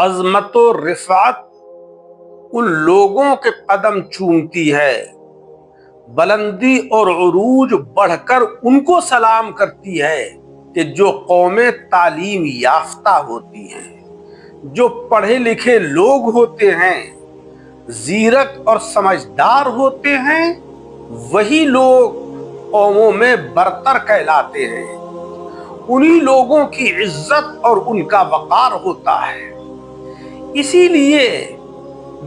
عظمت و رفعت ان لوگوں کے قدم چومتی ہے، بلندی اور عروج بڑھ کر ان کو سلام کرتی ہے کہ جو قومیں تعلیم یافتہ ہوتی ہیں، جو پڑھے لکھے لوگ ہوتے ہیں، زیرک اور سمجھدار ہوتے ہیں، وہی لوگ قوموں میں برتر کہلاتے ہیں۔ انہی لوگوں کی عزت اور ان کا وقار ہوتا ہے۔ اسی لیے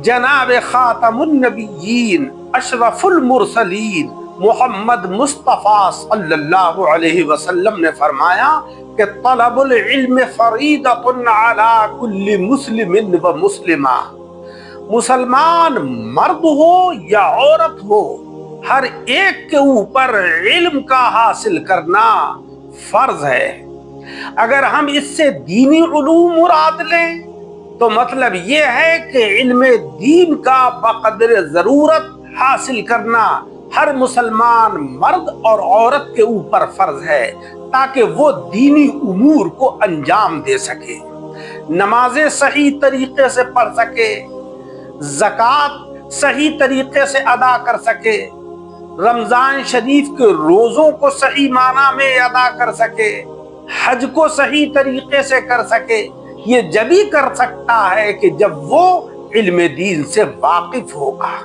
جناب خاتم النبیین اشرف المرسلین محمد مصطفیٰ صلی اللہ علیہ وسلم نے فرمایا کہ طلب العلم فریضۃ علی کل مسلم و مسلمہ، مسلمان مرد ہو یا عورت ہو، ہر ایک کے اوپر علم کا حاصل کرنا فرض ہے۔ اگر ہم اس سے دینی علوم مراد لیں تو مطلب یہ ہے کہ علم دین کا بقدر ضرورت حاصل کرنا ہر مسلمان مرد اور عورت کے اوپر فرض ہے، تاکہ وہ دینی امور کو انجام دے سکے، نمازیں صحیح طریقے سے پڑھ سکے، زکوٰۃ صحیح طریقے سے ادا کر سکے، رمضان شریف کے روزوں کو صحیح معنی میں ادا کر سکے، حج کو صحیح طریقے سے کر سکے۔ یہ جبھی کر سکتا ہے کہ جب وہ علم دین سے واقف ہوگا۔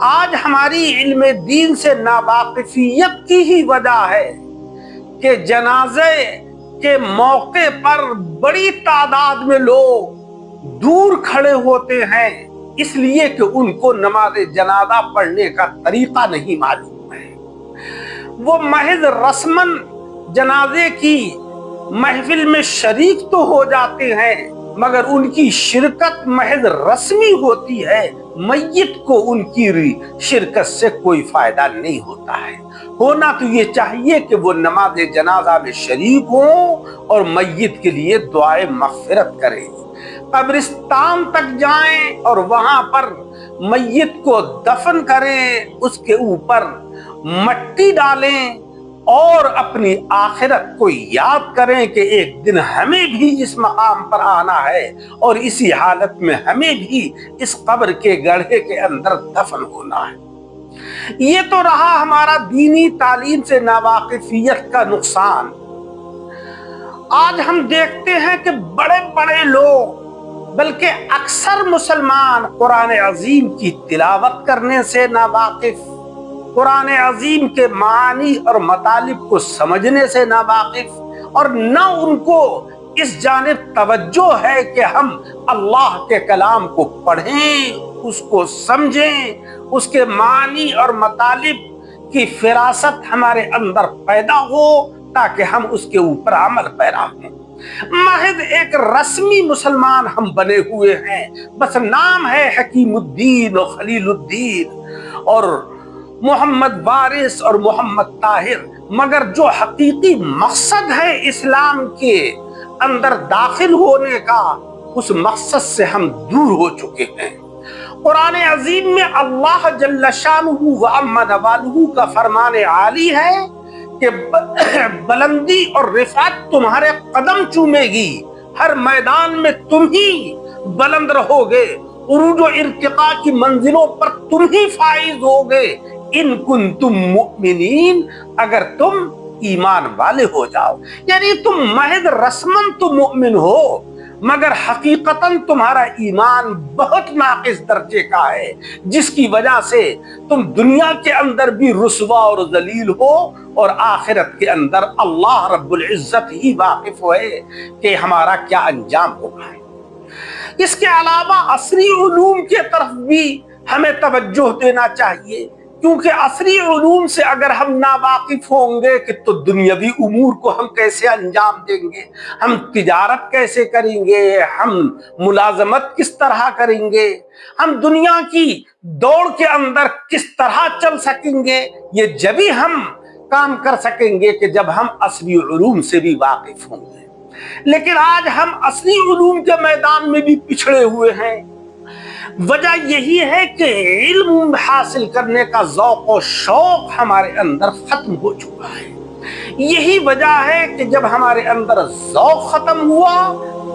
آج ہماری علم دین سے ناواقفیت کی ہی وجہ ہے کہ جنازے کے موقع پر بڑی تعداد میں لوگ دور کھڑے ہوتے ہیں، اس لیے کہ ان کو نماز جنازہ پڑھنے کا طریقہ نہیں معلوم ہے۔ وہ محض رسماً جنازے کی محفل میں شریک تو ہو جاتے ہیں، مگر ان کی شرکت محض رسمی ہوتی ہے، میت کو ان کی شرکت سے کوئی فائدہ نہیں ہوتا ہے۔ ہونا تو یہ چاہیے کہ وہ نماز جنازہ میں شریک ہوں اور میت کے لیے دعائے مغفرت کریں، قبرستان تک جائیں اور وہاں پر میت کو دفن کریں، اس کے اوپر مٹی ڈالیں اور اپنی آخرت کو یاد کریں کہ ایک دن ہمیں بھی اس مقام پر آنا ہے اور اسی حالت میں ہمیں بھی اس قبر کے گڑھے کے اندر دفن ہونا ہے۔ یہ تو رہا ہمارا دینی تعلیم سے ناواقفیت کا نقصان۔ آج ہم دیکھتے ہیں کہ بڑے بڑے لوگ بلکہ اکثر مسلمان قرآن عظیم کی تلاوت کرنے سے ناواقف، قرآن عظیم کے معانی اور مطالب کو سمجھنے سے ناواقف، اور نہ ان کو اس جانب توجہ ہے کہ ہم اللہ کے کلام کو پڑھیں، اس کو سمجھیں، اس کے معانی اور مطالب کی فراست ہمارے اندر پیدا ہو تاکہ ہم اس کے اوپر عمل پیرا ہوں۔ محض ایک رسمی مسلمان ہم بنے ہوئے ہیں، بس نام ہے حکیم الدین اور خلیل الدین اور محمد وارث اور محمد طاہر، مگر جو حقیقی مقصد ہے اسلام کے اندر داخل ہونے کا، اس مقصد سے ہم دور ہو چکے ہیں۔ قرآن عظیم میں اللہ جل شانہ و عم نوالہ کا فرمان عالی ہے کہ بلندی اور رفعت تمہارے قدم چومے گی، ہر میدان میں تم ہی بلند رہو گے، عروج و ارتقاء کی منزلوں پر تم ہی فائز ہوگے، ان کنتم مؤمنین، اگر تم ایمان والے ہو جاؤ۔ یعنی تم محض رسماً تو مومن ہو، مگر حقیقتاً تمہارا ایمان بہت ناقص درجے کا ہے، جس کی وجہ سے تم دنیا کے اندر بھی رسوا اور ذلیل ہو اور آخرت کے اندر اللہ رب العزت ہی واقف ہے کہ ہمارا کیا انجام ہوگا۔ اس کے علاوہ عصری علوم کے طرف بھی ہمیں توجہ دینا چاہیے، کیونکہ عصری علوم سے اگر ہم ناواقف ہوں گے کہ تو دنیاوی امور کو ہم کیسے انجام دیں گے، ہم تجارت کیسے کریں گے، ہم ملازمت کس طرح کریں گے، ہم دنیا کی دوڑ کے اندر کس طرح چل سکیں گے، یہ جبھی ہم کام کر سکیں گے کہ جب ہم عصری علوم سے بھی واقف ہوں گے۔ لیکن آج ہم عصری علوم کے میدان میں بھی پچھڑے ہوئے ہیں۔ وجہ یہی ہے کہ علم حاصل کرنے کا ذوق و شوق ہمارے اندر ختم ہو چکا ہے۔ یہی وجہ ہے کہ جب ہمارے اندر ذوق ختم ہوا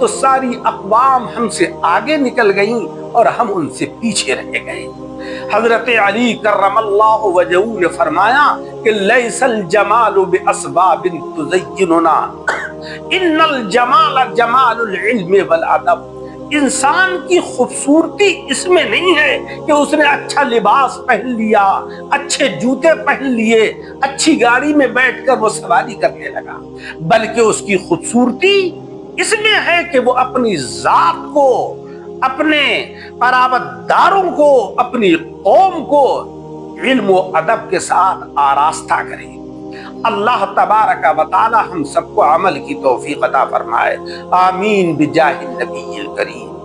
تو ساری اقوام ہم سے آگے نکل گئیں اور ہم ان سے پیچھے رہ گئے۔ حضرت علی کرم اللہ وجہہ نے فرمایا کہ لیس الجمال باسباب تزیننا ان الجمال جمال العلم والادب۔ انسان کی خوبصورتی اس میں نہیں ہے کہ اس نے اچھا لباس پہن لیا، اچھے جوتے پہن لیے، اچھی گاڑی میں بیٹھ کر وہ سواری کرنے لگا، بلکہ اس کی خوبصورتی اس میں ہے کہ وہ اپنی ذات کو، اپنے قرابت داروں کو، اپنی قوم کو علم و ادب کے ساتھ آراستہ کرے۔ اللہ تبارک و تعالی ہم سب کو عمل کی توفیق عطا فرمائے، آمین بجاہ النبی الکریم۔